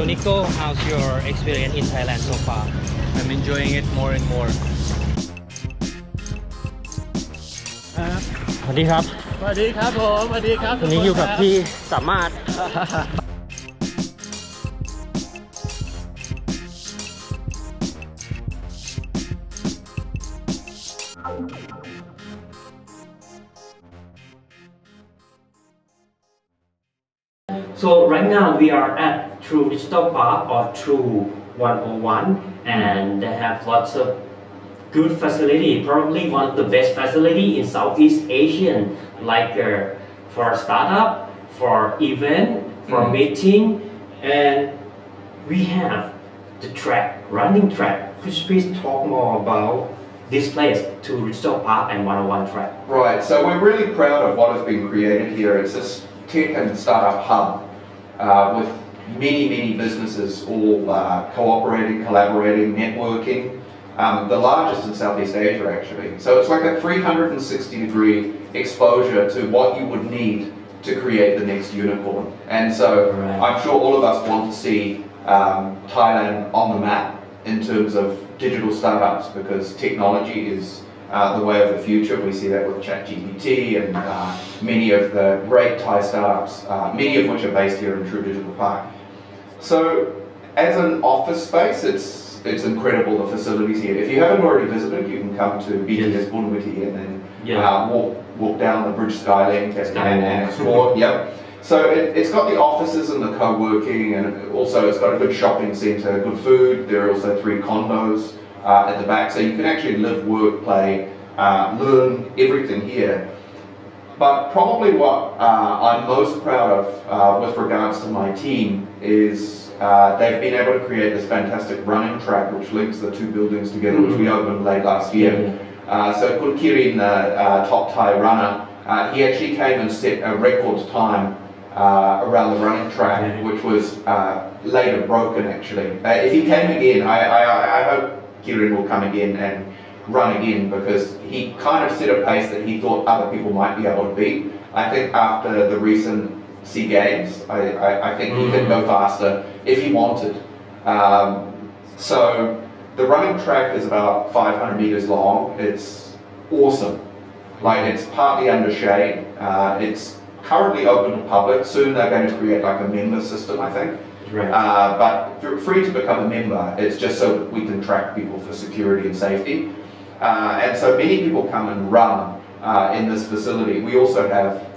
So Nico, how's your experience in Thailand so far? I'm enjoying it more and more. สวัสดีครับ สวัสดีครับผมสวัสดีครับ วันนี้อยู่กับพี่สามารถ So right now we are at True Digital Park or True 101 and they have lots of good facility, probably one of the best facility in Southeast Asian, like for startup, for event, for meeting, and we have the track, running track. Could you please talk more about this place, True Digital Park and 101 track? Right, so we're really proud of what has been created here. It's this tech and startup hub with many businesses all cooperating, collaborating, networking. The largest in Southeast Asia actually. So it's like a 360-degree exposure to what you would need to create the next unicorn. And so I'm sure all of us want to see Thailand on the map in terms of digital startups because technology is the way of the future. We see that with ChatGPT and many of the great Thai startups, many of which are based here in True Digital Park. So as an office space, it's incredible, the facilities here. If you haven't already visited, you can come to BTS Bunwiti and then walk down the Bridge Skylink and explore. Yep. So it's got the offices and the co-working, and also it's got a good shopping centre, good food. There are also 3 condos at the back, so you can actually live, work, play, learn everything here. But probably what I'm most proud of with regards to my team is they've been able to create this fantastic running track which links the 2 buildings together, which we opened late last year. So Kun Kirin, the top Thai runner, he actually came and set a record time around the running track, which was later broken actually. If he came again, I hope Kirin will come again and run again because he kind of set a pace that he thought other people might be able to beat. I think after the recent SEA Games, I think he could go faster if he wanted. So the running track is about 500 meters long. It's awesome. Like it's partly under shade. It's currently open to public. Soon they're going to create like a member system, I think. But free to become a member. It's just so that we can track people for security and safety. And so many people come and run in this facility. We also have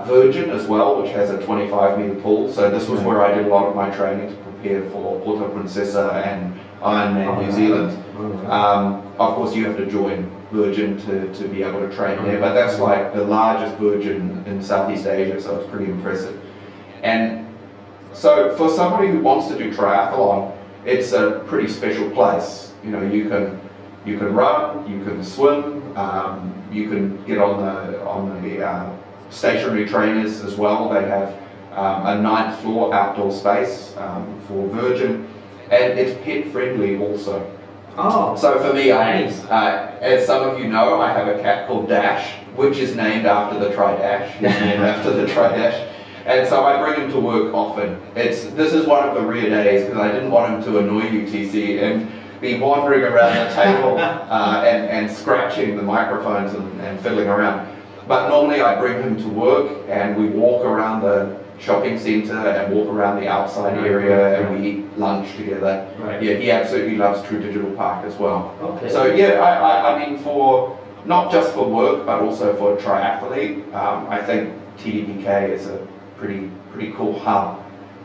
Virgin as well, which has a 25-meter pool. So this was where I did a lot of my training to prepare for Porta Princesa and IRONMAN New Zealand. Of course, you have to join Virgin to be able to train there, but that's like the largest Virgin in Southeast Asia, so it's pretty impressive. And so for somebody who wants to do triathlon, it's a pretty special place. You know, you can run, you can swim, you can get on the stationary trainers as well. They have a 9th floor outdoor space for Virgin, and it's pet friendly also. Oh, so for me, nice. As some of you know, I have a cat called Dash, which is named after the Tri-Dash. He's named after the Tri-Dash. And so I bring him to work often. This is one of the rare days because I didn't want him to annoy you, TC, and be wandering around the table and scratching the microphones and fiddling around. But normally I bring him to work and we walk around the shopping centre and walk around the outside area and we eat lunch together. Yeah, he absolutely loves True Digital Park as well. Okay. So yeah, I mean for not just for work but also for a triathlete, I think TDPK is a pretty cool hub,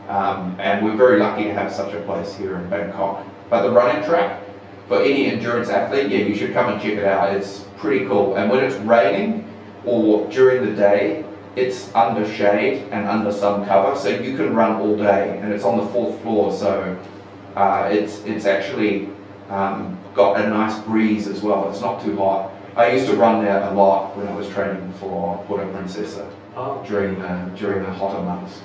and we're very lucky to have such a place here in Bangkok. But the running track, for any endurance athlete, yeah, you should come and check it out. It's pretty cool. And when it's raining or during the day, it's under shade and under some cover, so you can run all day. And it's on the 4th floor, so it's actually got a nice breeze as well. It's not too hot. I used to run there a lot when I was training for Porta Princesa during the hotter months.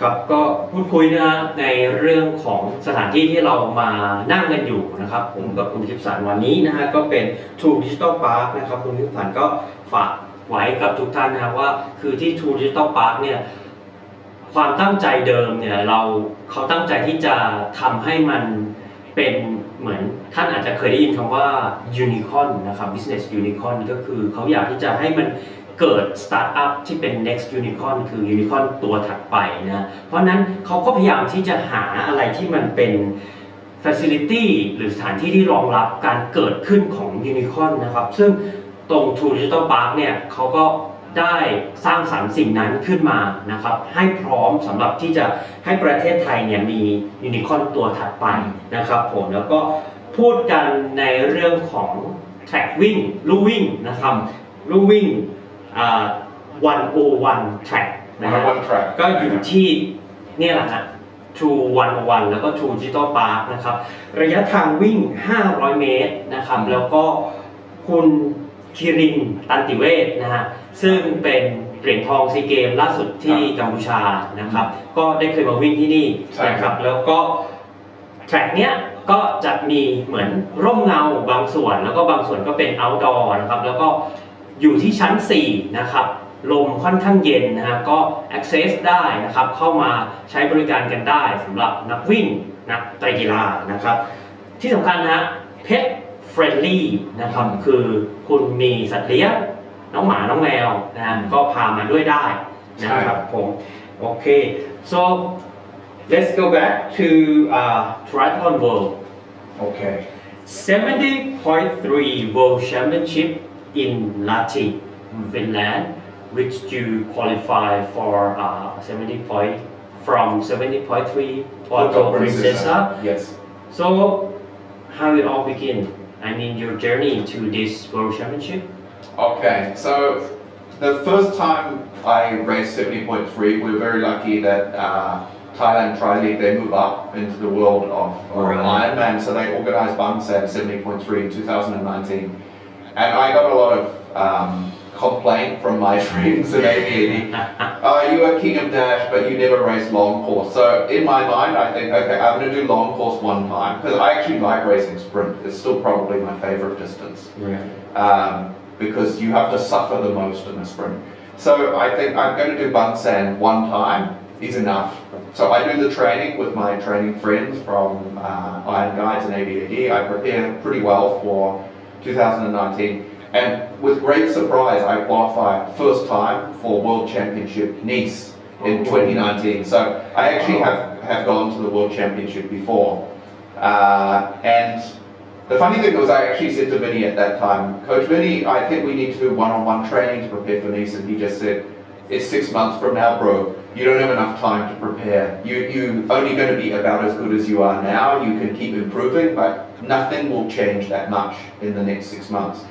ครับก็พูดคุยนะในเรื่องของสถานที่ที่เรามานั่งกันอยู่นะครับผมกับคุณคิปสันวันนี้นะฮะก็เป็น True Digital Park นะครับคุณคิปสันก็ฝากไว้กับทุกท่านนะครับว่าคือที่ True Digital Park เนี่ย ความตั้งใจเดิมเนี่ยเขาตั้งใจที่จะทำให้มันเป็นเหมือนท่านอาจจะเคยได้ยินคำว่า unicorn นะครับ business unicorn ก็คือเขาอยากที่จะให้มันเกิดสตาร์ทอัพที่เป็น next unicorn คือ unicorn ตัวถัดไปนะเพราะนั้นเขาก็พยายามที่จะหาอะไรที่มันเป็น facility หรือสถานที่ที่รองรับการเกิดขึ้นของ unicorn นะครับซึ่งตรง To Triathlon Park เนี่ยเขาก็ได้สร้างสรรค์สิ่งนั้นขึ้นมานะครับให้พร้อมสำหรับที่จะให้ประเทศไทยเนี่ยมียูนิคอร์นตัวถัดไปนะครับผมแล้วก็พูดกันในเรื่องของแทร็กวิ่งลู่วิ่งนะครับลู่วิ่ง101 track นะฮะ 101 track ก็อยู่ที่เนี่ยแหละฮะ True 101 แล้วก็ True Digital Park นะครับระยะทางวิ่ง 500 เมตรนะครับแล้วก็คุณคิรินตันติเวชนะฮะซึ่งเป็นเหรียญทองซีเกมล่าสุดที่กัมพูชานะครับก็ได้เคยมาวิ่งที่นี่นะครับแล้วก็แทร็กเนี้ยก็จะมีเหมือนร่มเงาบางส่วนแล้วก็บางส่วนก็เป็น outdoor นะครับแล้วก็อยู่ที่ชั้น 4 นะครับลมค่อนข้างเย็นนะฮะก็ access ได้นะครับเข้ามาใช้บริการกันได้สำหรับนักวิ่งนักไตรกีฬานะครับที่สำคัญนะฮะfriendly นะครับคือคุณมีสัตว์เลี้ยงน้องหมาน้องแมวนะฮะก็พามาด้วยได้นะครับผมโอเค so let's go back to triathlon world Okay. 70.3 world championship in Lahti Finland which you qualify for 70 point from 70.3 Porto Princesa Yes. so how it all begin I mean your journey to this World Championship? Okay, so the first time I raced 70.3, we were very lucky that Thailand Tri League, they move up into the world of Ironman, so they organised Bangsan 70.3 in 2019. And I got a lot of complaint from my friends and ABAD. You are king of dash, but you never race long course. So in my mind, I think, okay, I'm going to do long course one time, because I actually like racing sprint. It's still probably my favourite distance. Because you have to suffer the most in a sprint. So I think I'm going to do Bangsan one time is enough. So I do the training with my training friends from Iron Guides and ABAD. I prepare pretty well for 2019. And with great surprise, I qualified first time for World Championship Nice in 2019. So I actually have gone to the World Championship before. And the funny thing was I actually said to Vinny at that time, Coach Vinny, I think we need to do one-on-one training to prepare for Nice. And he just said, it's 6 months from now, bro. You don't have enough time to prepare. You're only going to be about as good as you are now. You can keep improving, but nothing will change that much in the next 6 months.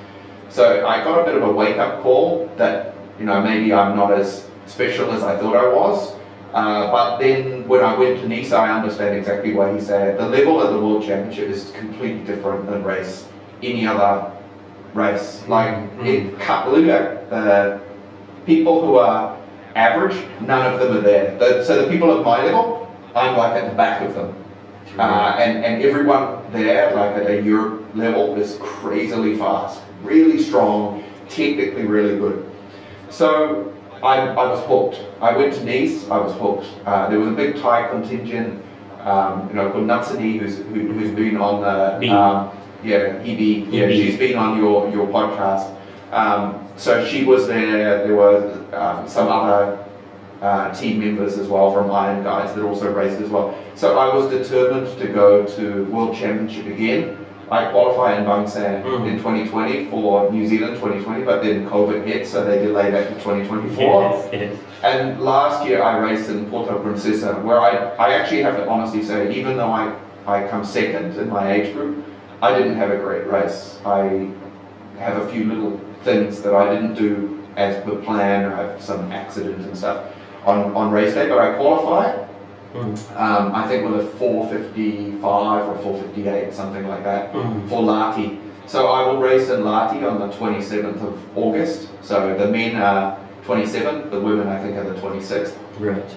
So I got a bit of a wake-up call that, you know, maybe I'm not as special as I thought I was. But then when I went to Nice, I understand exactly what he said. The level at the World Championship is completely different than race any other race. Like in Katluga, people who are average, none of them are there. So the people at my level, I'm like at the back of them. And everyone there, like at a Europe level, is crazily fast, really strong, technically really good. So I was hooked. I went to Nice, I was hooked. There was a big Thai contingent, you know, called Lertsiri, who's been on the, she's been on your podcast. So she was there. There were some other team members as well from Iron Guides that also raced as well. So I was determined to go to World Championship again. I qualified in Bangsan in 2020 for New Zealand 2020, but then COVID hit, so they delayed that to 2024. Yes. And last year I raced in Porto Princesa, where I actually have to honestly say, even though I come second in my age group, I didn't have a great race. I have a few little things that I didn't do as per plan. I have some accidents and stuff on race day, but I qualified. I think with a 4:55 or 4:58, something like that, for Lahti. So I will race in Lahti on the 27th of August. So the men are 27th, the women I think are the 26th. Right.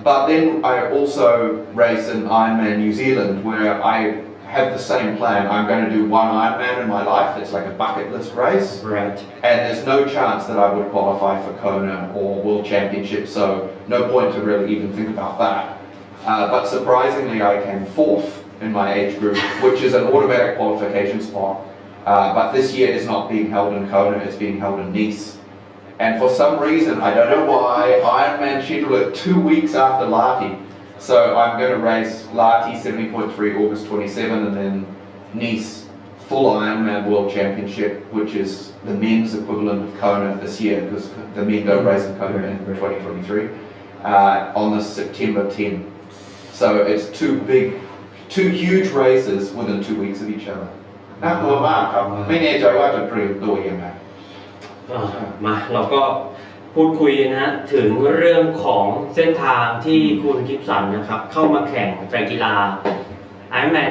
But then I also race in Ironman New Zealand, where I have the same plan. I'm going to do one Ironman in my life. It's like a bucket list race. right And there's no chance that I would qualify for Kona or World Championship, so no point to really even think about that. But surprisingly, I came fourth in my age group, which is an automatic qualification spot. But this year is not being held in Kona, it's being held in Nice. And for some reason, I don't know why, Ironman scheduled it 2 weeks after Lati. So I'm going to race Lati 70.3 August 27 and then Nice full Ironman World Championship, which is the men's equivalent of Kona this year because the men don't race in Kona in 2023, on the September 10. So it's two huge races within 2 weeks of each other. น่ากลัวมากครับไม่แน่ใจว่าจะเตรียมตัวยังไง มาเราก็พูดคุยนะถึงเรื่องของเส้นทางที่คุณกิฟสันนะครับเข้ามาแข่งไตรกีฬา Ironman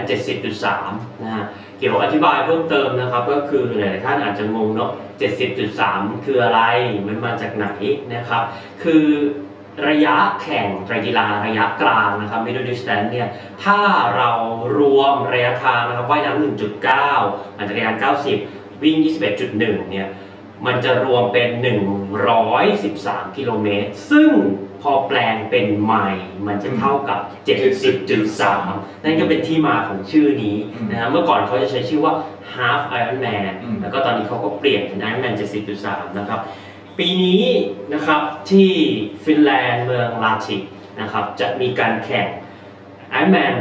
70.3 นะฮะเกี่ยวอธิบายเพิ่มเติมนะครับก็คือหลายท่านอาจจะงงเนาะ 70.3 คืออะไรมันมาจากไหนนะครับคือระยะแข่งไตรกีฬาระยะกลางนะครับ middle distance เนี่ยถ้าเรารวมระยะทางนะครับว่ายน้ำ 1.9 ปั่นจักรยาน 90 วิ่ง 21.1 เนี่ยมันจะรวมเป็น 113 กิโลเมตรซึ่งพอแปลงเป็นไมล์มันจะเท่ากับ 70.3 นั่นก็เป็นที่มาของชื่อนี้นะฮะเมื่อก่อนเขาจะใช้ชื่อว่า half Ironman แล้วก็ตอนนี้เขาก็เปลี่ยนเป็น Ironman 70.3 นะครับปีนี้นะครับที่ฟินแลนด์เมืองลาทิกนะครับจะมีการแข่ง Ironman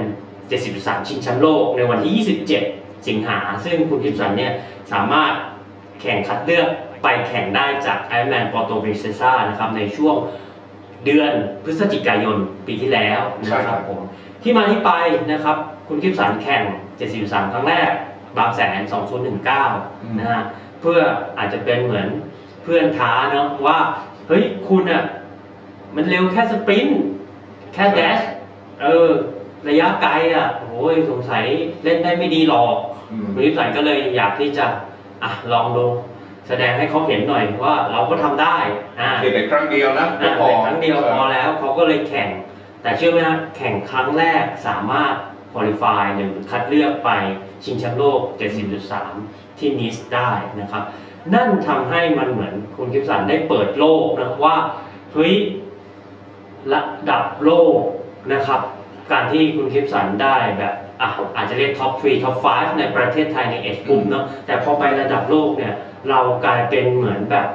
70.3 ชิงแชมป์โลกในวันที่ 27 สิงหาซึ่งคุณกิฟสันเนี่ยสามารถแข่งคัดเลือกไปแข่งได้จาก Ironman Porto Princesa นะครับในช่วงเดือนพฤศจิกายนปีที่แล้วนะครับผมที่มาที่ไปนะครับคุณกิฟสันแข่ง 73 ครั้งแรกบางแสน 2019 นะฮะเพื่ออาจจะเป็นเหมือนเพื่อนท้าเนาะว่าเฮ้ยคุณอ่ะมันเร็วแค่สปรินต์แค่แดชระยะไกลอ่ะโอ้ยสงสัยเล่นได้ไม่ดีหรอกคุณกิฟสันก็เลยอยากที่จะลองดูแสดงให้เขาเห็นหน่อยว่าเราก็ทำได้แต่ครั้งเดียวนะแต่ครั้งเดียวพอแล้วเขาก็เลยแข่งแต่เชื่อไหมครับแข่งครั้งแรกสามารถ Qualify หรือคัดเลือกไปชิงแชมป์โลก 70.3 ที่นิสได้นะครับนั่นทำให้มันเหมือนคุณกิฟสันได้เปิดโลกนะว่าเฮ้ยระดับโลกนะครับการที่คุณกิฟสันได้แบบอาจจะเรียกท็อป 3 ท็อป 5 ในประเทศไทยในเอจกลุ่มเนาะแต่พอไประดับโลกเนี่ยเรากลายเป็นเหมือนแบบ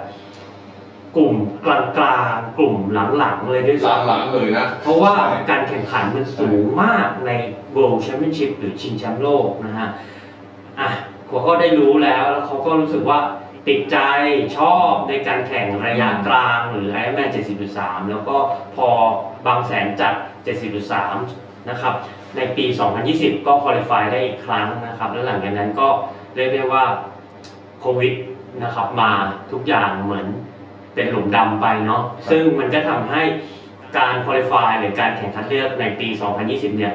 กลุ่มกลางๆกลุ่มหลังๆเลยด้วยซ้ำ หลังๆเลยนะเพราะว่าการแข่งขันมันสูงมากใน World Championship หรือชิงแชมป์โลกนะฮะเขาก็ได้รู้แล้วเขาก็รู้สึกว่าติดใจชอบในการแข่งระยะกลางหรือ Ironman 70.3 แล้วก็พอบางแสนจัด 70.3 นะครับในปี 2020 ก็ Qualify ได้อีกครั้งนะครับแล้วหลังจากนั้นก็เรียกได้ว่าโควิดนะครับมาทุกอย่างเหมือนเป็นหลุมดำไปเนาะซึ่งมันก็ทำให้การ Qualify หรือการแข่งขันเลือกในปี 2020 เนี่ย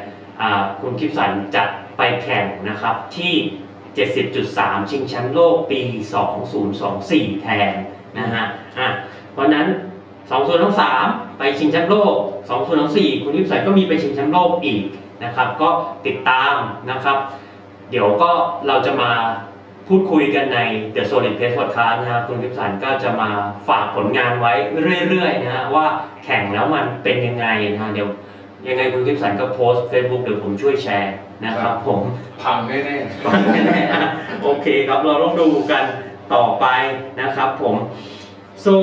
คุณกิฟสันจะไปแข่งนะครับที่ 70.3 ชิงแชมป์โลกปี 2024 แทนนะฮะเพราะนั้น 2023 ไปชิงแชมป์โลก 2024 คุณกิฟสันก็มีไปชิงแชมป์โลกอีกนะครับก็ติดตามนะครับเดี๋ยวก็เราจะมาพูดคุยกันใน The Solid Pace Podcast นะครับคุณกิฟสันก็จะมาฝากผลงานไว้เรื่อยๆนะฮะว่าแข่งแล้วมันเป็นยังไงนะเดี๋ยวยังไงคุณกิฟสันก็โพสต์ Facebook เดี๋ยวผมช่วยแชร์นะครับผมพังแน่ๆโอเคครับเราต้องดูกันต่อไปนะครับผม so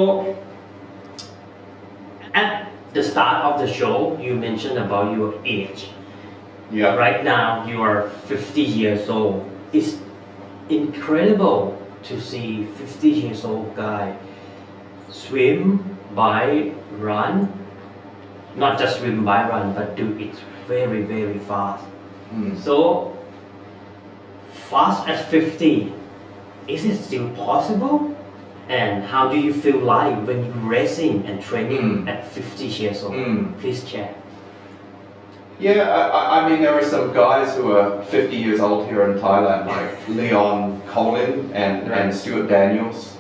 at the start of the show you mentioned about your age right now you are 50 years old it's incredible to see 50 years old guy swim bike run not just swim bike run but do it very very fast so fast at 50 is it still possible and how do you feel like when you racing and training at 50 years old please share Yeah, I mean, there are some guys who are 50 years old here in Thailand, like Leon Colin and Stuart Daniels,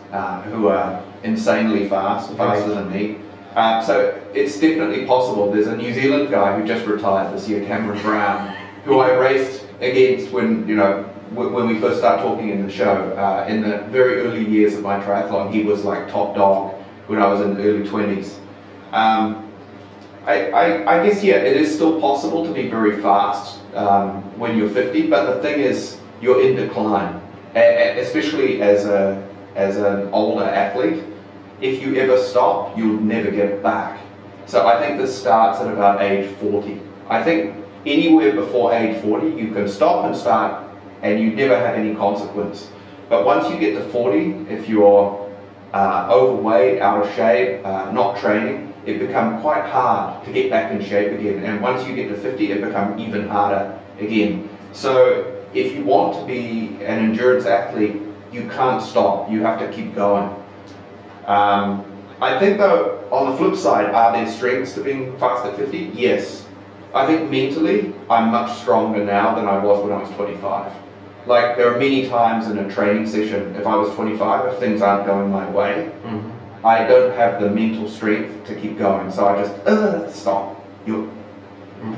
who are insanely faster than me. So it's definitely possible. There's a New Zealand guy who just retired this year, Cameron Brown, who I raced against when we first started talking in the show, in the very early years of my triathlon, he was like top dog when I was in the early 20s. I guess, yeah, it is still possible to be very fast when you're 50, but the thing is, you're in decline, especially as an older athlete. If you ever stop, you'll never get back. So I think this starts at about age 40. I think anywhere before age 40, you can stop and start, and you never have any consequence. But once you get to 40, if you're overweight, out of shape, not training, it becomes quite hard to get back in shape again. And once you get to 50, it becomes even harder again. So if you want to be an endurance athlete, you can't stop. You have to keep going. I think though, on the flip side, are there strengths to being fast at 50? Yes. I think mentally, I'm much stronger now than I was when I was 25. Like, there are many times in a training session, if I was 25, if things aren't going my way, I don't have the mental strength to keep going, so I just, stop.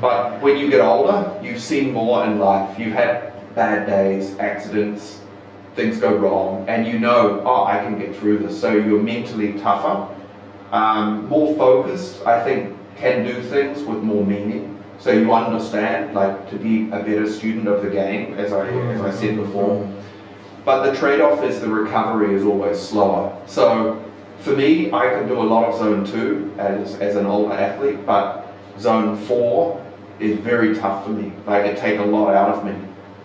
But when you get older, you've seen more in life. You've had bad days, accidents, things go wrong, and you know, I can get through this. So you're mentally tougher, more focused, I think, can do things with more meaning. So you understand, like, to be a better student of the game, as I said before. But the trade-off is the recovery is always slower. So for me, I can do a lot of zone 2 as an older athlete, but zone 4 is very tough for me. Like, it takes a lot out of me,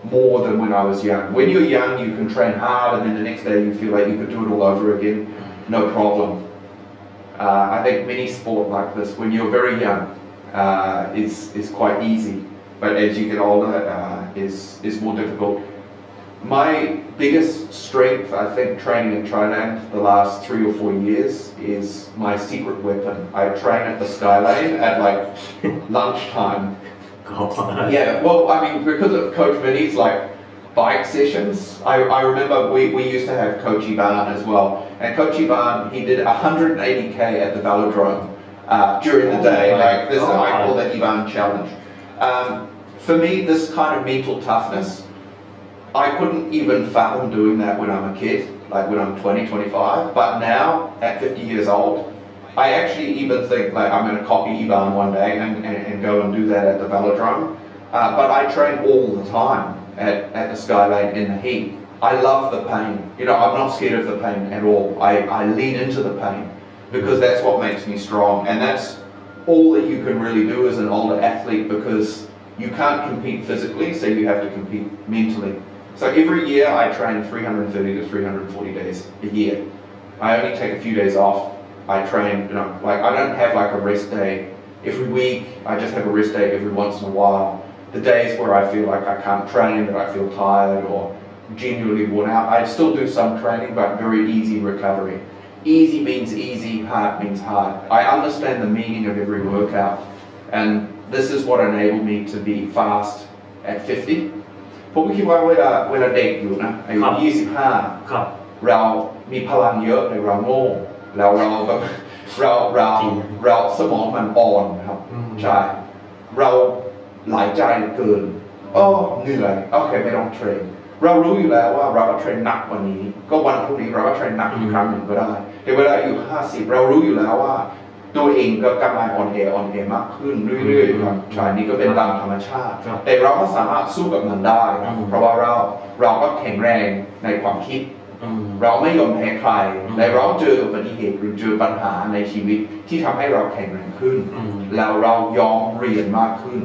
more than when I was young. When you're young, you can train hard, and then the next day you feel like you could do it all over again, no problem. I think many sport like this, when you're very young, is quite easy, but as you get older, is more difficult. My biggest strength, I think, training in Thailand the last 3 or 4 years is my secret weapon. I train at the Skylane at like lunchtime. Yeah, well, I mean, because of Coach Vinny's like bike sessions, I remember we used to have Coach Ivan as well, and Coach Ivan, he did 180k at the velodrome during the day. Like this, I call that Ivan challenge. For me, this kind of mental toughness, I couldn't even fathom doing that when I'm a kid, like when I'm 20, 25, but now at 50 years old, I actually even think like I'm going to copy Ivan one day and go and do that at the velodrome. But I train all the time at the Skylane in the heat. I love the pain. You know, I'm not scared of the pain at all. I lean into the pain because that's what makes me strong. And that's all that you can really do as an older athlete, because you can't compete physically, so you have to compete mentally. So every year I train 330 to 340 days a year. I only take a few days off. I train, you know, like I don't have like a rest day every week. I just have a rest day every once in a while. The days where I feel like I can't train, that I feel tired or genuinely worn out, I still do some training, but very easy recovery. Easy means easy, hard means hard. I understand the meaning of every workout, and this is what enabled me to be fast at 50. ผมคิดว่าเวลาเด็กอยู่นะอายุ25เรามีพลังเยอะแต่เราโง่แล้วเราสมองมันอ่อนครับใช่เราหลายใจเกินเหนื่อยโอเคไม่ต้องเทรนเรารู้อยู่แล้วว่าเราเทรนหนักวันนี้ก็วันพรุ่งนี้เราก็เทรนหนักอีกครั้งหนึ่งก็ได้แต่เวลาอายุ50เรารู้อยู่แล้วว่าตัวเองก็กำลังอ่อนแอมากขึ้นเรื่อยๆครับใช่นี่ก็เป็นตามธรรมชาติแต่เราก็สามารถสู้กับมันได้ครับเพราะว่าเราก็แข็งแรงในความคิดเราไม่ยอมแพ้ใครและเราเจออุบัติเหตุหรือเจอปัญหาในชีวิตที่ทำให้เราแข็งแรงขึ้นแล้วเรายอมเรียนมากขึ้น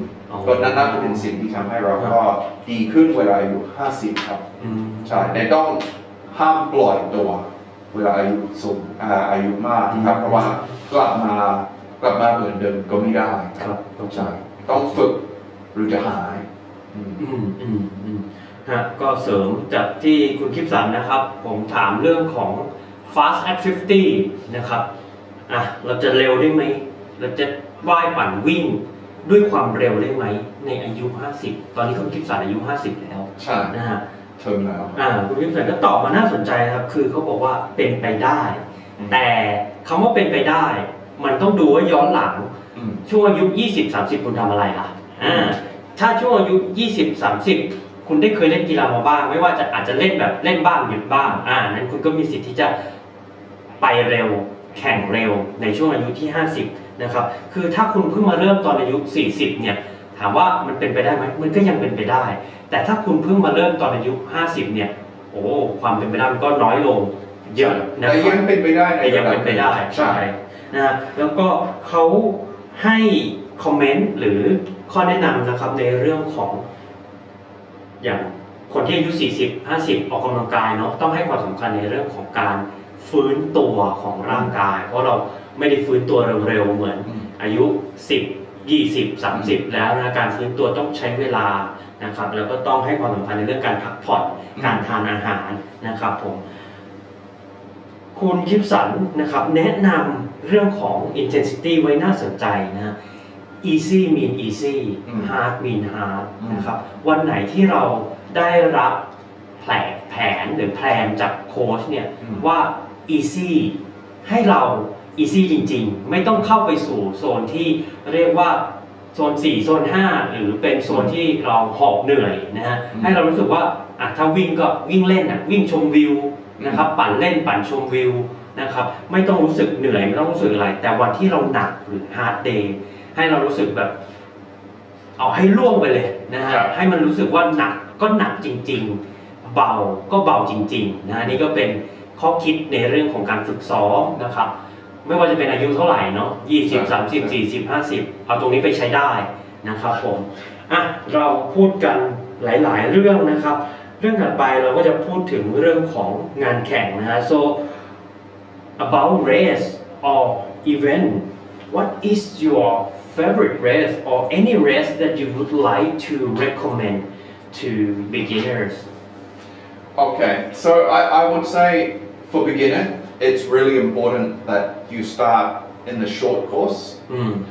ก็นั่นจะเป็นสิ่งที่ทำให้เราก็ดีขึ้นเวลาอายุ50ครับใช่แต่ต้องห้ามปล่อยตัวเวลาอายุสูงอายุมากครับเพราะว่ากลับมาเหมือนเดิมก็ไม่ได้ครับใช่ต้องฝึกหรือจะหายก็เสริมจากที่คุณคิปสันนะครับผมถามเรื่องของ fast at 50 นะครับเราจะเร็วได้ไหมเราจะว่ายปั่นวิ่งด้วยความเร็วได้ไหมในอายุ50ตอนนี้คุณคิปสันอายุ50แล้วใช่นะฮะเทิมแล้วคุณคิปสันก็ตอบมาน่าสนใจนะครับคือเขาบอกว่าเป็นไปได้แต่คำว่าเป็นไปได้มันต้องดูว่าย้อนหลังช่วงอายุ20-30คุณทำอะไรล่ะ ถ้าช่วงอายุ 20-30 คุณได้เคยเล่นกีฬามาบ้างไม่ว่าจะอาจจะเล่นแบบเล่นบ้างหยุดบ้างนั้นคุณก็มีสิทธิ์ที่จะไปเร็วแข่งเร็วในช่วงอายุที่ 50 นะครับคือถ้าคุณเพิ่งมาเริ่มตอนอายุ 40 เนี่ยถามว่ามันเป็นไปได้ไหมมันก็ยังเป็นไปได้ แต่ถ้าคุณเพิ่งมาเริ่มตอนอายุ 50 เนี่ยโอ้ความเป็นไปได้มันก็น้อยลงเยอะนะ แต่ยังเป็นไปได้ใน แต่ยังเป็นไปได้ใช่นะแล้วก็เขาให้คอมเมนต์หรือข้อแนะนำนะครับในเรื่องของอย่างคนที่อายุ 40-50 ออกกำลังกายเนาะต้องให้ความสำคัญในเรื่องของการฟื้นตัวของร่างกายเพราะเราไม่ได้ฟื้นตัวเร็วๆเหมือนอายุ 10 20 30 แล้วนะการฟื้นตัวต้องใช้เวลานะครับแล้วก็ต้องให้ความสำคัญในเรื่องการพักผ่อนการทานอาหารนะครับผมคุณคิปสันนะครับแนะนำเรื่องของ intensity ไว้น่าสนใจนะ easy mean easy hard mean hard นะครับวันไหนที่เราได้รับแผนหรือแพลนจากโค้ชเนี่ยว่า easy ให้เรา easy จริงๆไม่ต้องเข้าไปสู่โซนที่เรียกว่าโซน 4 โซน 5 หรือเป็นโซนที่เราหอบเหนื่อยนะฮะให้เรารู้สึกว่าถ้าวิ่งก็วิ่งเล่นวิ่งชมวิวนะครับปั่นเล่นปั่นชมวิวนะครับไม่ต้องรู้สึกเหนื่อยไม่ต้องรู้สึกอะไรแต่วันที่เราหนักหรือ hard day ให้เรารู้สึกแบบเอาให้ล่วงไปเลยนะฮะให้มันรู้สึกว่าหนักก็หนักจริงๆเบาก็เบาจริงๆนะนี่ก็เป็นข้อคิดในเรื่องของการฝึกซ้อมนะครับไม่ว่าจะเป็นอายุเท่าไหร่เนาะ20 30 40 50เอาตรงนี้ไปใช้ได้นะครับผมเราพูดกันหลายๆเรื่องนะครับเรื่องถัดไปเราก็จะพูดถึงเรื่องของงานแข่งนะฮะ so about race or event what is your favorite race or any race that you would like to recommend to beginners Okay, so I would say for beginner, it's really important that you start in the short course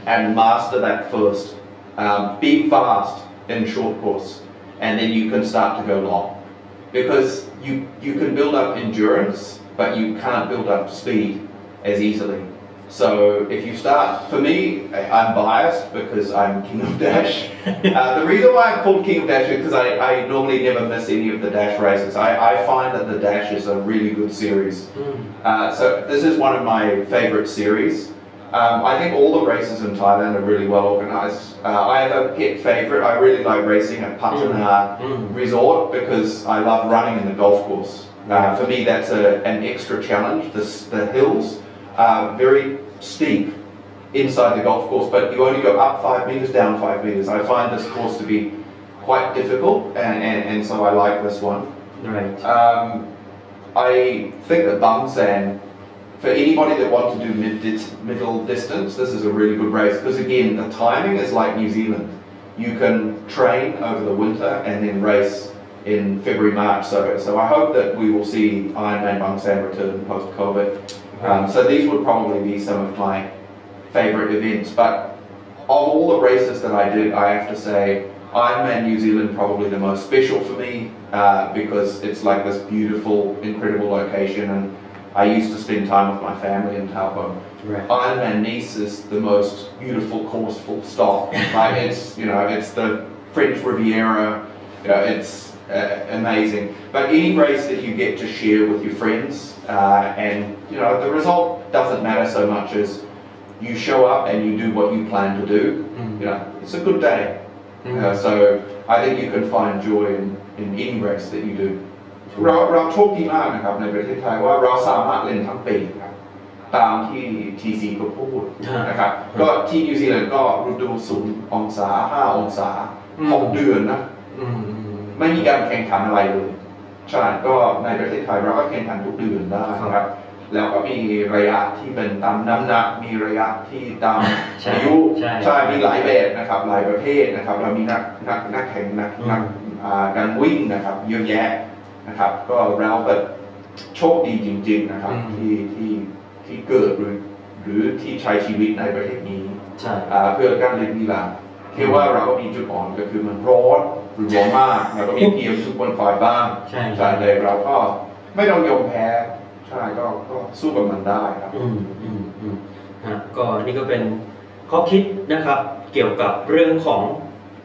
and master that first. Be fast in short course, and then you can start to go long. Because you can build up endurance, but you can't build up speed as easily. So if you start, for me, I'm biased because I'm King of Dash. The reason why I'm called King of Dash is because I normally never miss any of the Dash races. I find that the Dash is a really good series. So this is one of my favorite series. I think all the races in Thailand are really well organized. I have a pet favorite. I really like racing at Patana Resort because I love running in the golf course. For me, that's an extra challenge. The hills are very steep inside the golf course, but you only go up 5 meters, down 5 meters. I find this course to be quite difficult, and so I like this one. right I think that Bangsan, for anybody that wants to do middle distance, this is a really good race because again, the timing is like New Zealand. You can train over the winter and then race in February, March. So I hope that we will see Ironman Bangsan return post-COVID. So these would probably be some of my favorite events. But of all the races that I did, I have to say Ironman New Zealand probably the most special for me because it's like this beautiful, incredible location, and I used to spend time with my family in Taupo. Right. Ironman Nice is the most beautiful course, full stop. Like it's the French Riviera. It's amazing. But any race that you get to share with your friends, and the result doesn't matter so much as you show up and you do what you plan to do. It's a good day. So I think you can find joy in any race that you do. เราโชคดีมากนะครับในประเทศไทยว่าเราสามารถเล่นทั้งปีครับตามที่ TC ก็พูดนะครับก็ที่นิวซีแลนด์ก็ฤดู0 องศา5 องศา6 เดือนนะไม่มีการแข่งขันอะไรเลยใช่ก็ในประเทศไทยเราก็แข่งขันทุกเดือนได้ครับแล้วก็มีระยะที่เป็นตามน้ำหนักมีระยะที่ตามอายุใช่มีหลายแบบนะครับหลายประเภทนะครับเรามีนักแข่งนักการวิ่งนะครับเยอะแยะนะครับก็เราแบบโชคดีจริงๆนะครับที่เกิดหรือที่ใช้ชีวิตในประเทศนี้เพื่อการเล่นกีฬาแค่ว่าเราก็มีจุดอ่อนก็คือมันร้อนหรือร้อนมากแล้วก็มีPM 2.5บ้างใช่เลยเราก็ไม่ต้องยอมแพ้ใช่ก็สู้กับมันได้ครับก็นี่ก็เป็นข้อคิดนะครับเกี่ยวกับเรื่องของ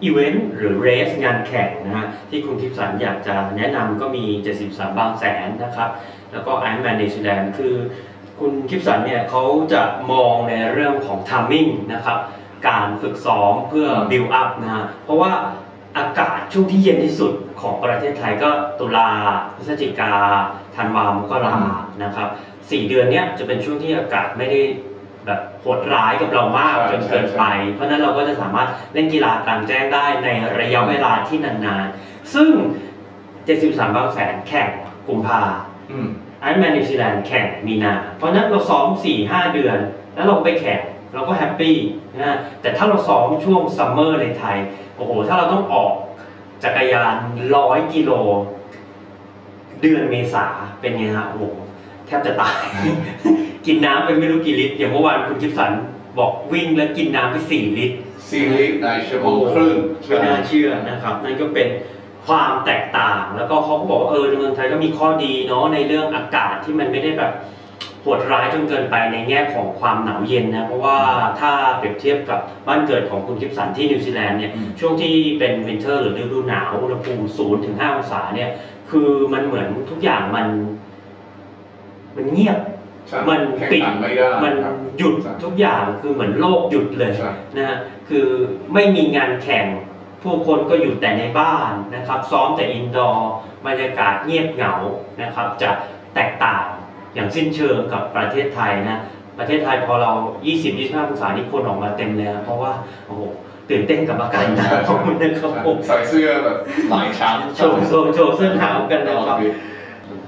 อีเวนต์หรือเรสงานแข่งนะฮะที่คุณคิปสันอยากจะแนะนำก็มี 73 บางแสนนะครับแล้วก็ Ironman นิวซีแลนด์คือคุณคิปสันเนี่ยเขาจะมองในเรื่องของ timing นะครับการฝึกซ้อมเพื่อ build up นะฮะเพราะว่าอากาศช่วงที่เย็นที่สุดของประเทศไทยก็ตุลาพฤศจิกาธันวามกรานะครับ4 เดือนเนี้ยจะเป็นช่วงที่อากาศไม่ได้แบบโหดร้ายกับเรามากจนเกินไปเพราะนั้นเราก็จะสามารถเล่นกีฬากลางแจ้งได้ในระยะเวลาที่นานๆซึ่ง 73 บางแสนแข่งกุมภาIronman นิวซีแลนด์แข่งมีนาเพราะนั้นเราซ้อม 4-5 เดือนแล้วเราไปแข่งเราก็แฮปปี้นะแต่ถ้าเราซ้อมช่วงซัมเมอร์ในไทยโอ้โหถ้าเราต้องออกจักรยาน100 กิโลเดือนเมษาเป็นไงฮะโอ้โหแทบจะตาย กินน้ำไปไม่รู้กี่ลิตรอย่างเมื่อวานคุณคิปสันบอกวิ่งแล้วกินน้ำไป4 ลิตร 4 ลิตรในชั่วโมงครึ่ง ไม่น่าเชื่อนะครับนั่นก็เป็นความแตกต่างแล้วก็เขาก็บอกว่าในเมืองไทยก็มีข้อดีเนาะในเรื่องอากาศที่มันไม่ได้แบบโหดร้ายจนเกินไปในแง่ของความหนาวเย็นนะเพราะว่าถ้าเปรียบเทียบกับบ้านเกิดของคุณคิปสันที่นิวซีแลนด์เนี่ยช่วงที่เป็นวินเทอร์หรือฤดูหนาวอุณหภูมิ0 ถึง 5 องศาเนี่ยคือมันเหมือนทุกอย่างมันเงียบมันปิดมันหยุดทุกอย่างคือเหมือนโลกหยุดเลยนะฮะคือไม่มีงานแข่งผู้คนก็อยู่แต่ในบ้านนะครับซ้อมแต่อินดอร์บรรยากาศเงียบเหงานะครับจะแตกต่างอย่างสิ้นเชิงกับประเทศไทยนะประเทศไทยพอเรา 20-25 องศานี่คนออกมาเต็มเลยเพราะว่าโอ้โหตื่นเต้นกับอากาศหนาวนะครับผมใส่เสื้อแบบหลายชั้นโชว์เสื้อหนาวกันนะครับ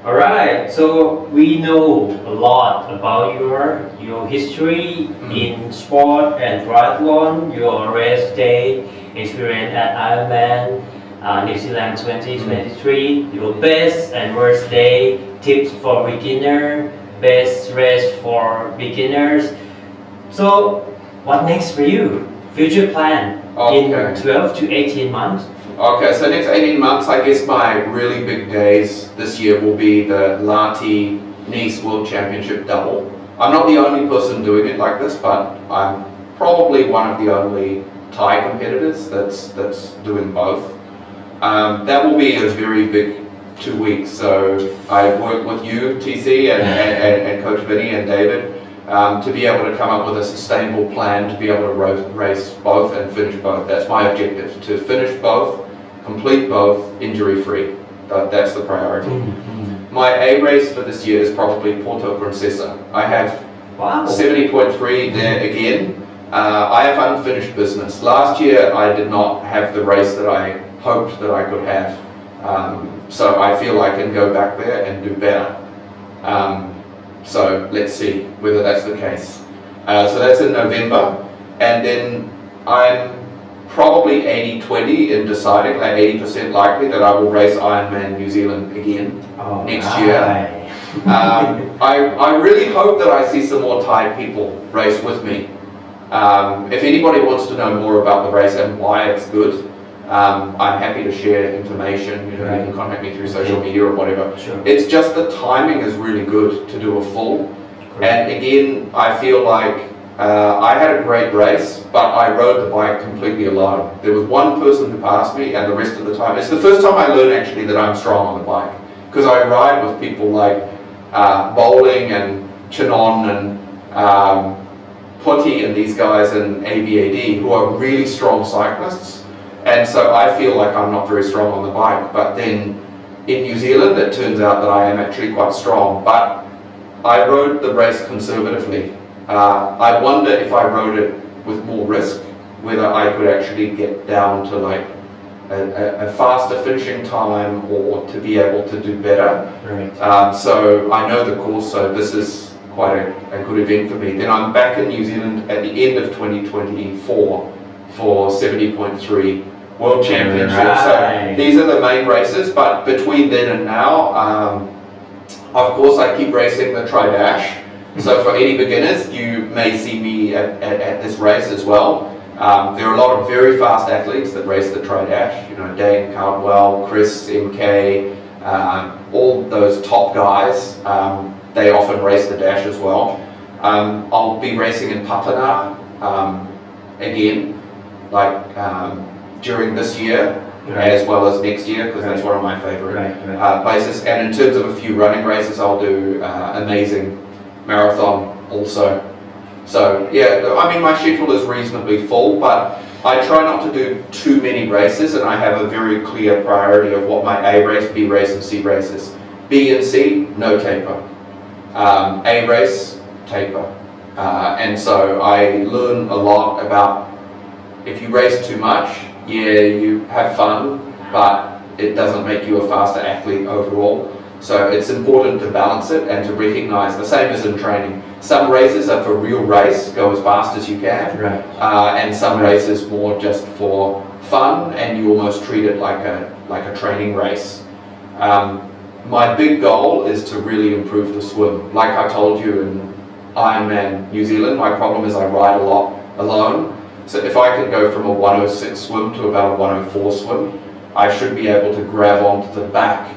Alright, so we know a lot about your history in sport and triathlon, your race day experience at Ironman New Zealand 2023, your best and worst day, tips for beginner, best race for beginners. So, what next for you? Future plan in 12 to 18 months? Okay, so next 18 months, I guess my really big days this year will be the Lertsiri Nice World Championship double. I'm not the only person doing it like this, but I'm probably one of the only Thai competitors that's doing both. That will be a very big 2 weeks. So I work with you, TC, and Coach Vinny and David to be able to come up with a sustainable plan to be able to race both and finish both. That's my objective, to finish both, complete both, injury-free. That's the priority. My A race for this year is probably Porto Princesa. I have 70.3 there again. I have unfinished business. Last year I did not have the race that I hoped that I could have. So I feel I can go back there and do better. So let's see whether that's the case. So that's in November, and then I'm probably 80-20 in deciding, like 80% likely that I will race Ironman New Zealand again next year. I really hope that I see some more Thai people race with me. If anybody wants to know more about the race and why it's good, I'm happy to share information. You can contact me through social media or whatever. Sure. It's just the timing is really good to do a full. And again, I feel like I had a great race, but I rode the bike completely alone. There was one person who passed me, and the rest of the time, it's the first time I learned actually that I'm strong on the bike, because I ride with people like Bowling and Chinon and Putty and these guys in AVAD who are really strong cyclists. And so I feel like I'm not very strong on the bike, but then in New Zealand it turns out that I am actually quite strong, but I rode the race conservatively. I wonder if I rode it with more risk, whether I could actually get down to like a faster finishing time or to be able to do better. Right. So I know the course, so this is quite a good event for me. Then I'm back in New Zealand at the end of 2024 for 70.3 World Championship. Right. So these are the main races, but between then and now, of course I keep racing the Tri-Dash. So for any beginners, you may see me at this race as well. There are a lot of very fast athletes that race the Tri-Dash. You know, Dane Cardwell, Chris, MK, all those top guys. They often race the dash as well. I'll be racing in Patana again, like during this year as well as next year because that's one of my favorite places. And in terms of a few running races, I'll do amazing marathon also. So yeah, I mean my schedule is reasonably full, but I try not to do too many races, and I have a very clear priority of what my A race, B race, and C race is. B and C, no taper. A race, taper. And so I learn a lot about if you race too much, yeah, you have fun, but it doesn't make you a faster athlete overall. So it's important to balance it and to recognize the same as in training. Some races are for real race, go as fast as you can, and some races more just for fun, and you almost treat it like a training race. My big goal is to really improve the swim. Like I told you in Ironman New Zealand, my problem is I ride a lot alone. So if I can go from a 106 swim to about a 104 swim, I should be able to grab onto the back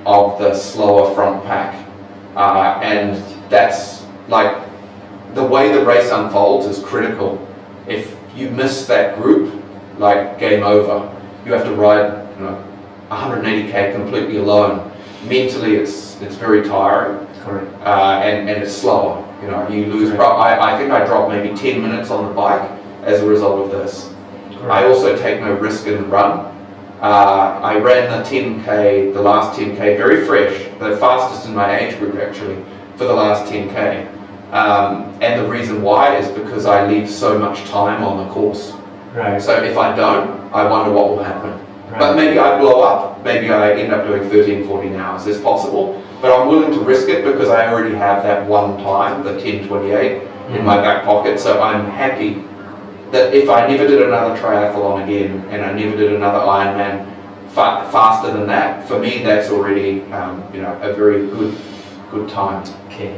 of the slower front pack. And that's like the way the race unfolds is critical. If you miss that group, like game over. You have to ride 180k completely alone. Mentally, it's very tiring. Correct. And it's slower. You lose. I think I dropped maybe 10 minutes on the bike as a result of this. Correct. I also take no risk in the run. I ran the 10k, the last 10k, very fresh, the fastest in my age group actually, for the last 10k. And the reason why is because I leave so much time on the course. Right. So if I don't, I wonder what will happen. Right. But maybe I blow up, maybe I end up doing 13, 14 hours, it's possible. But I'm willing to risk it because I already have that one time, the 10:28, in my back pocket. So I'm happy that if I never did another triathlon again and I never did another Ironman faster than that, for me that's already a very good time. Okay.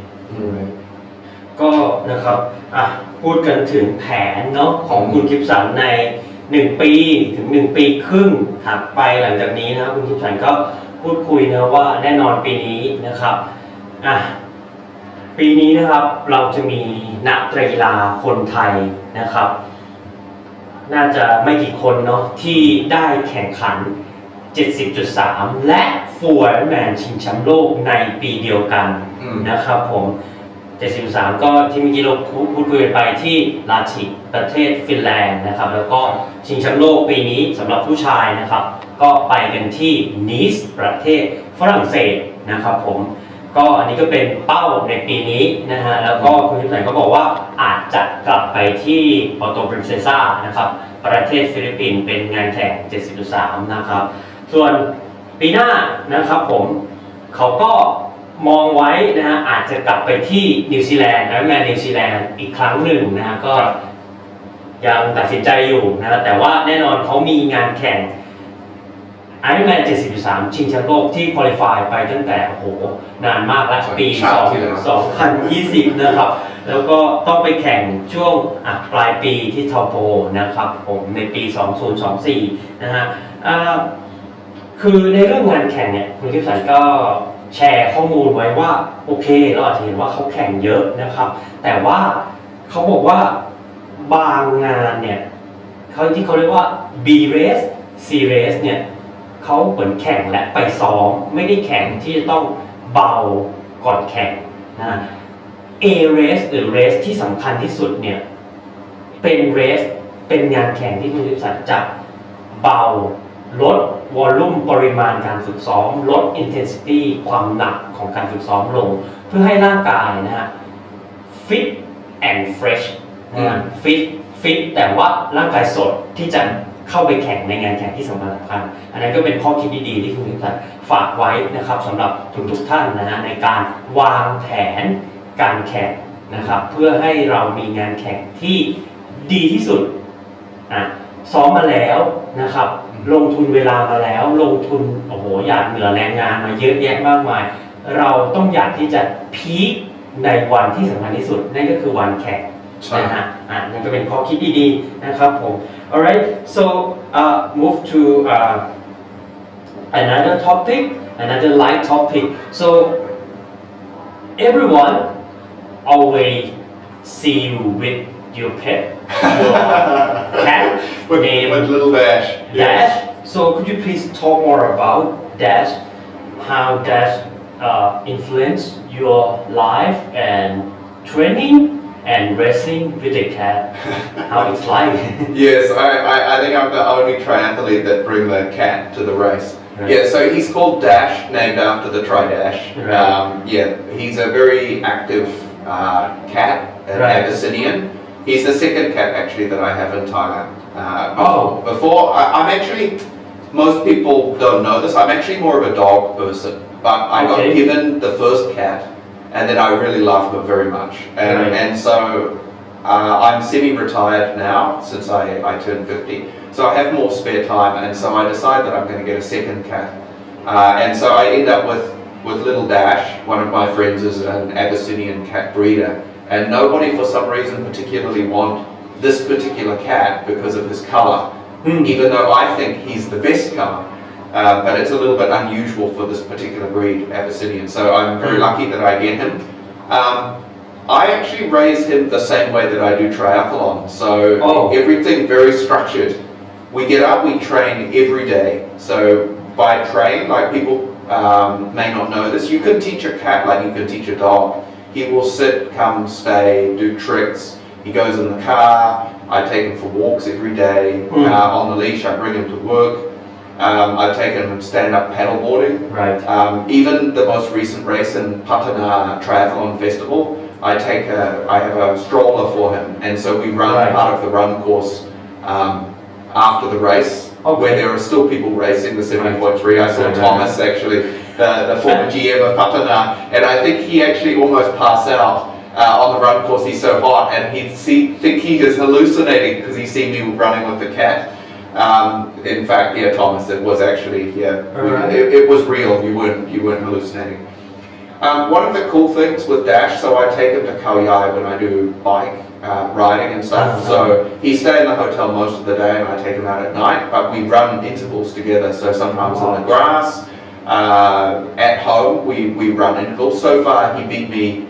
ก็นะครับพูดกันถึงแผนเนาะของคุณกิฟสันใน1 ปีถึง1 ปีครึ่งถัดไปหลังจากนี้นะครับคุณกิฟสันก็พูดคุยนะว่าแน่นอนปีนี้นะครับปีนี้นะครับเราจะมีนักกีฬาคนไทยนะครับน่าจะไม่กี่คนเนาะที่ได้แข่งขัน 70.3 และฟูลไอรอนแมนชิงแชมป์โลกในปีเดียวกันนะครับผม73ก็ที่เมื่อกี้เราพูดคุยไปที่ลาทิประเทศฟินแลนด์นะครับแล้วก็ชิงแชมป์โลกปีนี้สำหรับผู้ชายนะครับก็ไปกันที่นีสประเทศฝรั่งเศสนะครับผมก็อันนี้ก็เป็นเป้าในปีนี้นะฮะแล้วก็คุณทิพย์ไหนก็บอกว่าอาจจะกลับไปที่ปอร์โตปรินเซซ่านะครับประเทศฟิลิปปินส์เป็นงานแข่ง 70.3 นะครับส่วนปีหน้านะครับผมเขาก็มองไว้นะฮะอาจจะกลับไปที่นิวซีแลนด์นะแมนนิวซีแลนด์อีกครั้งหนึ่งนะฮะก็ยังตัดสินใจอยู่นะแต่ว่าแน่นอนเขามีงานแข่ง IRONMAN 70.3 ชิงแชมป์โลกที่ Qualifier ไปตั้งแต่นานมากแล้วปี 2020 นะครับแล้วก็ต้องไปแข่งช่วงปลายปีที่เทาโปนะครับผมในปี 2024 นะฮะคือในเรื่องงานแข่งเนี่ยคุณกิฟสันก็แชร์ข้อมูลไว้ว่าโอเคเราอาจจะเห็นว่าเขาแข่งเยอะนะครับแต่ว่าเขาบอกว่าบางงานเนี่ยที่เขาเรียกว่า B race C race เนี่ยเขาเหมือนแข่งและไปซ้อมไม่ได้แข่งที่จะต้องเบาก่อนแข่งนะ A race หรือ race ที่สำคัญที่สุดเนี่ยเป็น race เป็นงานแข่งที่คุณกิฟสันจะเบาลดวอลลุ่มปริมาณการฝึกซ้อมลด intensity ความหนักของการฝึกซ้อมลงเพื่อให้ร่างกายนะฮะ fit and fresh นะฮะ fit แต่ว่าร่างกายสดที่จะเข้าไปแข่งในงานแข่งที่สำคัญอันนั้นก็เป็นข้อคิดดีๆที่คุณทิพย์ฝากไว้นะครับสำหรับทุกท่านนะฮะในการวางแผนการแข่งนะครับเพื่อให้เรามีงานแข่งที่ดีที่สุดซ้อมมาแล้วนะครับลงทุนเวลามาแล้วลงทุนหยาดเหงื่อแรงงานมาเยอะแยะมากมายเราต้องอยากที่จะพีคในวันที่สำคัญที่สุดนั่นก็คือวันแข่งนะฮะนั่นก็เป็นข้อคิดดีๆนะครับผม alright so move to another topic another light topic so everyone always see you with your pet, your cat with named little Dash. Dash. So could you please talk more about Dash, how Dash influence your life and training and racing with a cat? How it's like? Yes, I think I'm the only triathlete that bring the cat to the race. Right. Yeah, so he's called Dash, named after the Tri-Dash. Right. Yeah, he's a very active cat, an Right. Abyssinian. He's the second cat actually that I have in Thailand. Oh. Before I'm actually, most people don't know this, I'm actually more of a dog person, but I got Okay. given the first cat and then I really love her very much. Right. And so I'm semi-retired now since I turned 50. So I have more spare time and so I decide that I'm going to get a second cat. And so I end up with little Dash. One of my friends is an Abyssinian cat breeder. And nobody for some reason particularly want this particular cat because of his color. Even though I think he's the best color. But it's a little bit unusual for this particular breed, Abyssinian. So I'm very lucky that I get him. I actually raise him the same way that I do triathlon. So everything very structured. We get up, we train every day. So by train, like people may not know this, you can teach a cat like you can teach a dog. He will sit, come, stay, do tricks. He goes in the car. I take him for walks every day. On the leash, I bring him to work. I've taken him stand-up paddleboarding. Right. Even the most recent race in Patana Triathlon Festival, I have a stroller for him, and so we run Right. part of the run course after the race, where there are still people racing the 70.3. I saw Thomas actually, the former GM of Patana, and I think he actually almost passed out on the run course. He's so hot, and think he is hallucinating because he seen me running with the cat. In fact, yeah, Thomas, it was actually, it was real. You weren't hallucinating. One of the cool things with Dash, so I take him to Khao Yai when I do bike riding and stuff. So he stays in the hotel most of the day, and I take him out at night. But we run intervals together. So sometimes on the grass, at home we run intervals. So far, he beat me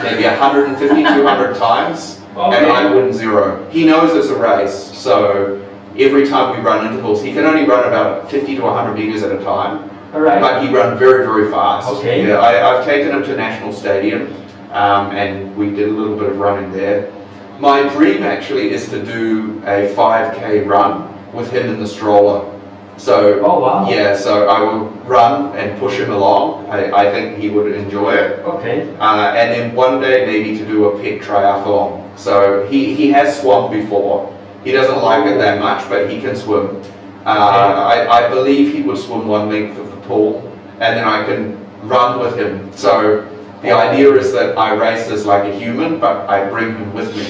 maybe 150, 200 times, and I win 0. He knows it's a race, so every time we run intervals, he can only run about 50 to 100 meters at a time. Alright. But he runs very, very fast. Okay. Yeah, I've taken him to National Stadium, and we did a little bit of running there. My dream actually is to do a 5K run with him in the stroller. So, yeah, so I will run and push him along. I think he would enjoy it. Okay. And then one day maybe to do a pet triathlon. So he has swum before. He doesn't like it that much, but he can swim. I believe he would swim one length of the pool, and then I can run with him. So the idea is that I race as like a human, but I bring him with me.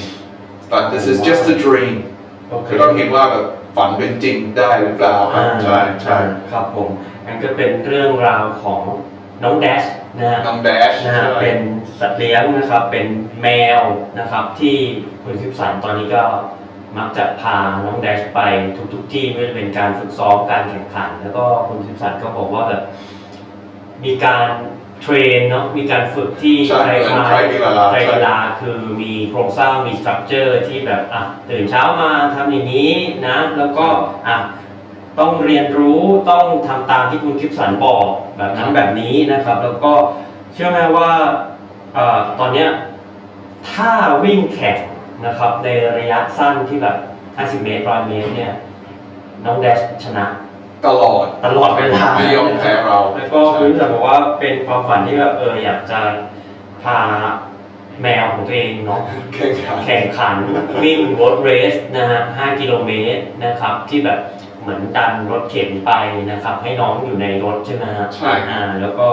But this is just a dream. คือต้องเห็นว่าแบบฝันเป็นจริงได้หรือเปล่าครับใช่ใช่ ครับผมนั่นก็เป็นเรื่องราวของน้องแดชนะฮะ น้อง Dash นะฮะเป็นสัตว์เลี้ยงนะครับเป็นแมวนะครับที่คุณคิปสันตอนนี้ก็มักจะพาน้องแดชไปทุกที่ไม่ว่าจะเป็นการฝึกซ้อมการแข่งขันแล้วก็คุณคิปสันก็บอกว่าแบบมีการเทรนเนาะมีการฝึกที่ไตรกีฬาคือมีโครงสร้างมีสตรัคเจอร์ที่แบบตื่นเช้ามาทำอย่างนี้นะแล้วก็ต้องเรียนรู้ต้องทำตามที่คุณคิปสันบอกแบบนั้นแบบนี้นะครับแล้วก็เชื่อไหมว่าตอนเนี้ยถ้าวิ่งแข่งนะครับในระยะสั้นที่แบบ50 เมตร100 เมตรเนี่ยน้องแดชชนะตลอดเวลาไม่ยอมแพ้เราแล้วก็คุณจะบอกว่าเป็นความฝันที่แบบอยากจะพาแมวของตัวเองเนาะแข่งขันวิ่งรถเรสนะฮะ5 กิโลเมตรนะครับที่แบบเหมือนดันรถเข็นไปนะครับให้น้องอยู่ในรถใช่ไหมฮะใช่แล้วก็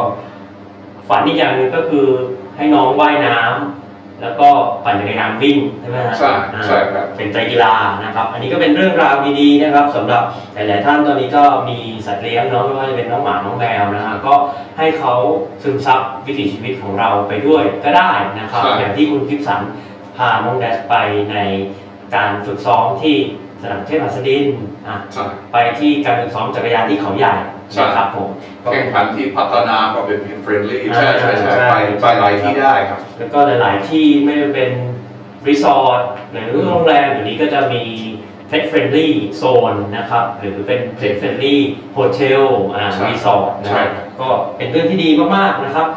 ฝันอีกอย่างนึงก็คือให้น้องว่ายน้ำแล้วก็ปั่นจักรยานวิ่งใช่ไหมฮะใช่ครับเป็นไตรกีฬานะครับอันนี้ก็เป็นเรื่องราวดีๆนะครับสำหรับหลายๆท่านตอนนี้ก็มีสัตว์เลี้ยงเนาะไม่ว่าจะเป็นน้องหมาน้องแมวนะฮะก็ให้เขาซึมซับวิถีชีวิตของเราไปด้วยก็ได้นะครับอย่างที่คุณคิปสันพาน้องแดชไปในการฝึกซ้อมที่สนามเทพหัสดินไปที่การฝึกซ้อมจักรยานที่เขาใหญ่นะครับผมแข่งขันที่พัฒนาก็เป็นเฟรนลี่ใช่ไปหลายที่ได้ครับแล้วก็หลายๆที่ไม่ว่าเป็น รีสอร์ทหรือโรงแรมอยู่นี้ก็จะมี pet friendly zone นะครับหรือเป็น pet friendly hotel รีสอร์ทนะครับก็เป็นเรื่องที่ดีมากๆนะครับ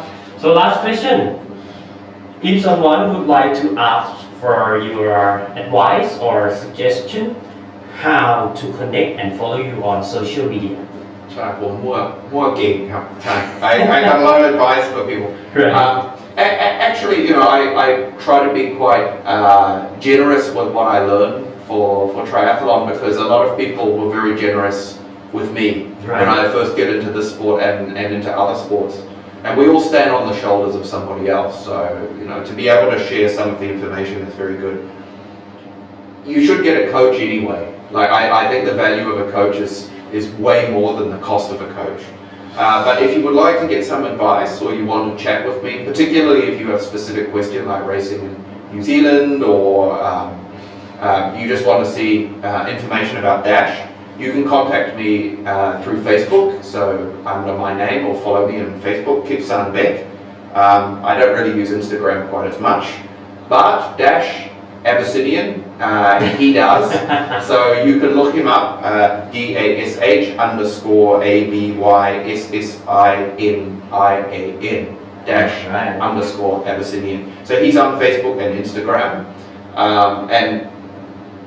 so last question if someone would like to ask for your advice or suggestion how to connect and follow you on social media ใช่ผมมั่วเก่งครับใช่ I got a lot of advice for people actually you know I try to be quite generous with what I learn for triathlon because a lot of people were very generous with me when I first get into this sport and into other sports and we all stand on the shoulders of somebody else so you know to be able to share some of the information is very good you should get a coach anyway like I think the value of a coach is way more than the cost of a coach but if you would like to get some advice or you want to chat with me particularly if you have specific questions like racing in New Zealand or you just want to see information about Dash, you can contact me through Facebook, so under my name or follow me on Facebook, Kipsan Beck. I don't really use Instagram quite as much, but Dash Abyssinian, he does. So you can look him up, DASH_ABYSSINIAN, Dash _Abyssinian. So he's on Facebook and Instagram. And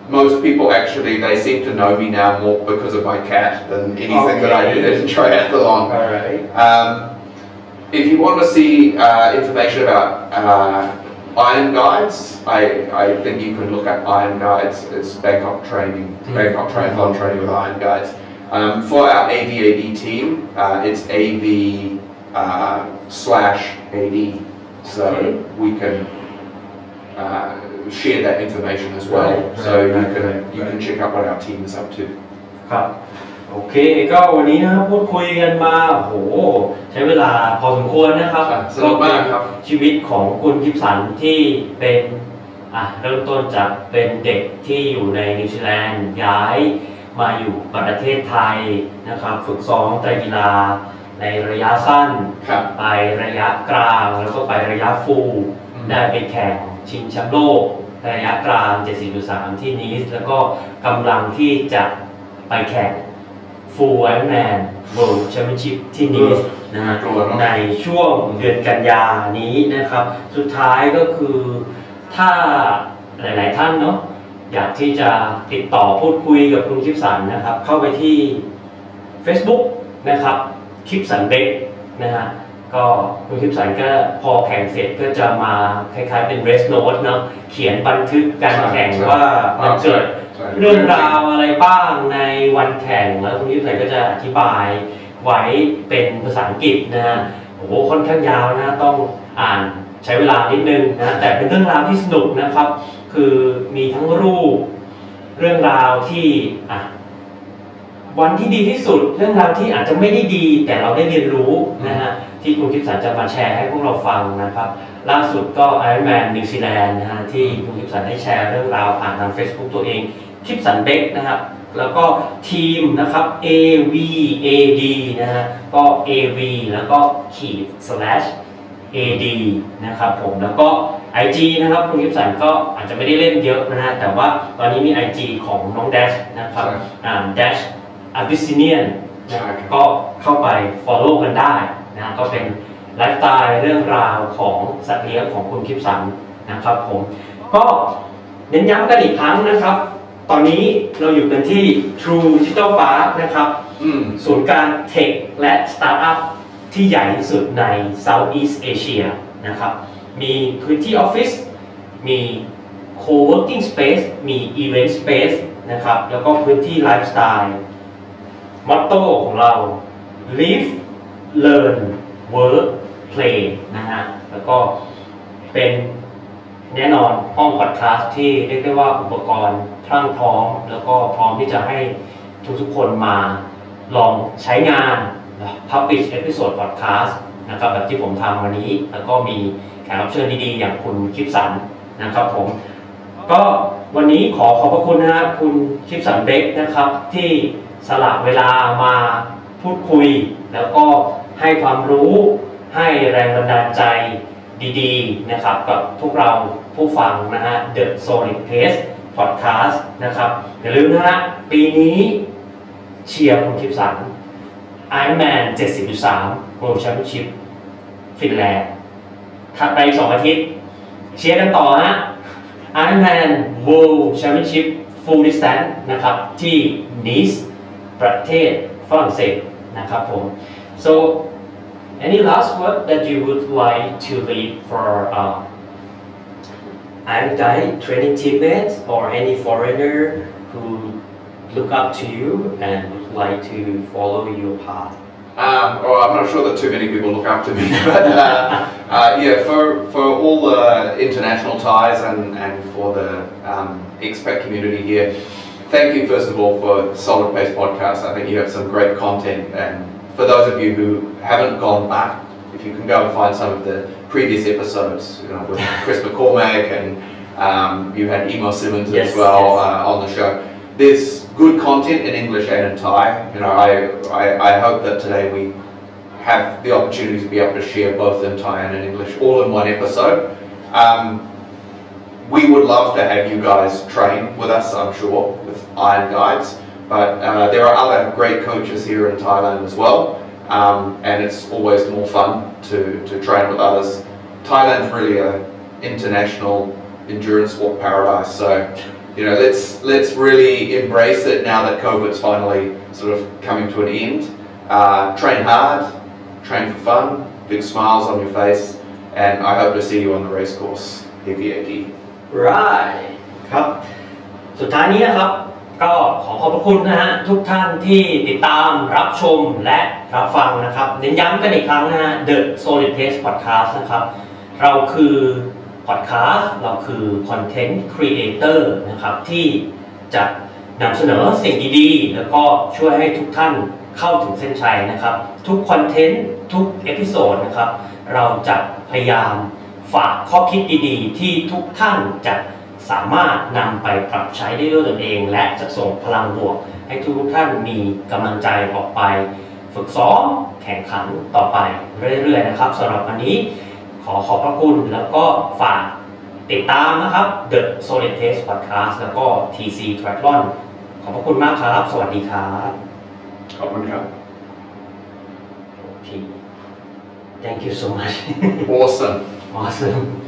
most people actually, they seem to know me now more because of my cat than anything that I did in triathlon. Alright. If you want to see information about Iron Guides, I think you can look at Iron Guides. It's Bangkok Triathlon training with Iron Guides. For our AVAD team, it's AV/AD, so we can share that information as well. So you can check out what our team is up to. ครับโอเคก็วันนี้นะครับพูดคุยกันมาโหใช้เวลาพอสมควรนะครับสนุกมากครับ ชีวิตของคุณกิฟสันที่เป็นเริ่มต้นจากเป็นเด็กที่อยู่ในนิวซีแลนด์ย้ายมาอยู่ประเทศไทยนะครับฝึกซ้อมไตรกีฬาในระยะสั้นไประยะกลางแล้วก็ไประยะฟูลได้ไปแข่งชิงแชมป์โลกระยะกลาง 70.3 ที่นีสแล้วก็กำลังที่จะไปแข่ง Full Ironman World Championship ที่นีสนะฮะในช่วงเดือนกันยานี้นะครับสุดท้ายก็คือถ้าหลายๆท่านเนาะอยากที่จะติดต่อพูดคุยกับคุณคิปสันนะครับเข้าไปที่ Facebook นะครับคิปสันเบคนะฮะก็คุณคิปสันก็พอแข่งเสร็จก็จะมาคล้ายๆเป็น race note เนาะเขียนบันทึกการแข่งว่ามันเกิดเรื่องราวอะไรบ้างในวันแข่งแล้วคุณคิปสันก็จะอธิบายไว้เป็นภาษาอังกฤษนะฮะโอ้โหค่อนข้างยาวนะต้องอ่านใช้เวลานิดนึงนะแต่เป็นเรื่องราวที่สนุกนะครับคือมีทั้งรูปเรื่องราวที่วันที่ดีที่สุดเรื่องราวที่อาจจะไม่ได้ดีแต่เราได้เรียนรู้นะฮะที่คุณคิปสันจะมาแชร์ให้พวกเราฟังนะครับล่าสุดก็ Ironman นิวซีแลนด์นะฮะที่คุณคิปสันได้แชร์เรื่องราวผ่านทาง Facebook ตัวเองคิปสันเบคนะครับแล้วก็ทีมนะครับ AVAD นะฮะก็ AV แล้วก็ขีด /AD นะครับผมแล้วก็ IG นะครับคุณคิปสันก็อาจจะไม่ได้เล่นเยอะนะฮะแต่ว่าตอนนี้มี IG ของน้อง Dash นะครับDash Abyssinian ก็เข้าไป follow กันได้นะก็เป็นไลฟ์สไตล์เรื่องราวของสัตว์เลี้ยงของคุณคิปสันนะครับผมก็เน้นย้ำกันอีกครั้งนะครับตอนนี้เราอยู่กันที่ True Digital Park นะครับศูนย์การเทคและสตาร์ทอัพที่ใหญ่ที่สุดใน Southeast Asia นะครับมีพื้นที่ออฟฟิศมี co-working space มี event space นะครับแล้วก็พื้นที่ไลฟ์สไตล์มอตโต้ของเรา Live Learn Work Play นะฮะแล้วก็เป็นแน่นอนห้องพอดคาสต์ที่เรียกได้ว่าอุปกรณ์พรั่งพร้อมแล้วก็พร้อมที่จะให้ทุกๆคนมาลองใช้งาน Publish Episode Podcast นะครับแบบที่ผมทำวันนี้แล้วก็มีแขกรับเชิญดีๆอย่างคุณคิปสันนะครับผมก็วันนี้ขอบพระคุณนะฮะคุณคิปสันเบคนะครับที่สละเวลามาพูดคุยแล้วก็ให้ความรู้ให้แรงบันดาลใจ ดีๆนะครับกับพวกเราผู้ฟังนะฮะ The Solid Pace Podcast นะครับอย่าลืมนะฮะปีนี้เชียร์คุณคิปสัน IRONMAN 70.3 World Championship ฟินแลนด์ถัดไป2 อาทิตย์เชียร์กันต่อฮะ IRONMAN World Championship Full Distance นะครับที่นีสประเทศฝรั่งเศสนะครับผม so any last word that you would like to leave for Iron Guide training teammates or any foreigner who look up to you and would like to follow your path? Well, I'm not sure that too many people look up to me, but yeah, for all the international ties and for the expat community here, thank you first of all for Solid Pace Podcast. I think you have some great content, and for those of you who haven't gone back, if you can go and find some of the previous episodes, you know, with Chris McCormack and you had Emo Simmons Yes, as well yes. on the show. There's good content in English and in Thai. You know, I hope that today we have the opportunity to be able to share both in Thai and in English all in one episode. We would love to have you guys train with us, I'm sure, with Iron Guides. But there are other great coaches here in Thailand as well, and it's always more fun to train with others. Thailand's really an international endurance sport paradise, so you know, let's really embrace it now that COVID's finally sort of coming to an end. Train hard, train for fun, big smiles on your face, and I hope to see you on the race course. Heavy Eki. Right ครับสุดท้ายนี้นะครับก็ขอบพระคุณนะฮะทุกท่านที่ติดตามรับชมและรับฟังนะครับเน้นย้ำกันอีกครั้งนะฮะ The Solid Pace Podcast นะครับเราคือพอดแคสต์เราคือคอนเทนต์ครีเอเตอร์นะครับที่จะนำเสนอสิ่งดีๆแล้วก็ช่วยให้ทุกท่านเข้าถึงเส้นชัยนะครับทุกคอนเทนต์ทุกเอพิโซดนะครับเราจะพยายามฝากข้อคิดดีๆที่ทุกท่านจะสามารถนำไปปรับใช้ได้ด้วยตนเองและจะส่งพลังบวกให้ทุกท่านมีกำลังใจออกไปฝึกซ้อมแข่งขันต่อไปเรื่อยๆนะครับสำหรับวันนี้ขอขอบพระคุณแล้วก็ฝากติดตามนะครับ The Solid Pace Podcast แล้วก็ TCtriathlon ขอบพระคุณมากครับสวัสดีครับ Awesome. Okay. Thank you so much. Awesome. Awesome.